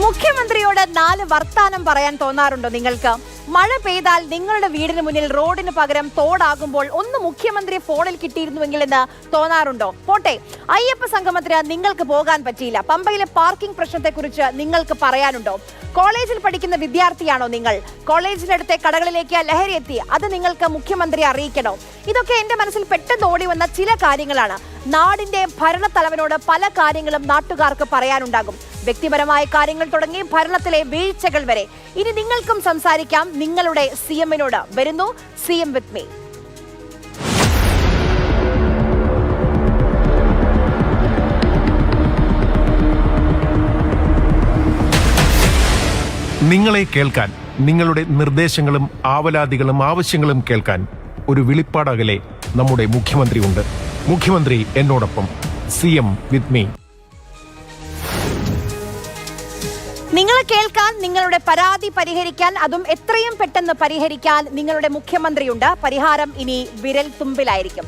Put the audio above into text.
മുഖ്യമന്ത്രിയോട് 4 വർത്താനം പറയാൻ തോന്നാറുണ്ടോ നിങ്ങൾക്ക്? മഴ പെയ്താൽ നിങ്ങളുടെ വീടിന് മുന്നിൽ റോഡിന് പകരം തോടാകുമ്പോൾ ഒന്ന് മുഖ്യമന്ത്രി ഫോണിൽ കിട്ടിയിരുന്നുവെങ്കിൽ എന്ന് തോന്നാറുണ്ടോ? പോട്ടെ, അയ്യപ്പ സംഗമത്തിന് നിങ്ങൾക്ക് പോകാൻ പറ്റിയില്ല. പമ്പയിലെ പാർക്കിംഗ് പ്രശ്നത്തെക്കുറിച്ച് നിങ്ങൾക്ക് പറയാനുണ്ടോ? കോളേജിൽ പഠിക്കുന്ന വിദ്യാർത്ഥിയാണോ നിങ്ങൾ? കോളേജിനടുത്തെ കടകളിലേക്ക് ലഹരി എത്തി, അത് നിങ്ങൾക്ക് മുഖ്യമന്ത്രി അറിയിക്കണോ? ഇതൊക്കെ എന്റെ മനസ്സിൽ പെട്ടെന്ന് ഓടി വന്ന ചില കാര്യങ്ങളാണ്. നാടിന്റെ ഭരണത്തലവനോട് പല കാര്യങ്ങളും നാട്ടുകാർക്ക് പറയാനുണ്ടാകും. വ്യക്തിപരമായ കാര്യങ്ങൾ തുടങ്ങി ഭരണത്തിലെ വീഴ്ചകൾ വരെ. ഇനി നിങ്ങൾക്കും സംസാരിക്കാം നിങ്ങളുടെ CM-നോട്. വരുന്നു CM വിത്ത് മീ. നിങ്ങളെ കേൾക്കാൻ, നിങ്ങളുടെ നിർദ്ദേശങ്ങളും ആവലാതികളും ആവശ്യങ്ങളും കേൾക്കാൻ ഒരു വിളിപ്പാടകലെ നമ്മുടെ മുഖ്യമന്ത്രി ഉണ്ട്. മുഖ്യമന്ത്രി എന്നോടൊപ്പം. CM with me. നിങ്ങളെ കേൾക്കാൻ, നിങ്ങളുടെ പരാതി പരിഹരിക്കാൻ, അതും എത്രയും പെട്ടെന്ന് പരിഹരിക്കാൻ നിങ്ങളുടെ മുഖ്യമന്ത്രിയുണ്ട്. പരിഹാരം ഇനി വിരൽ തുമ്പിലായിരിക്കും.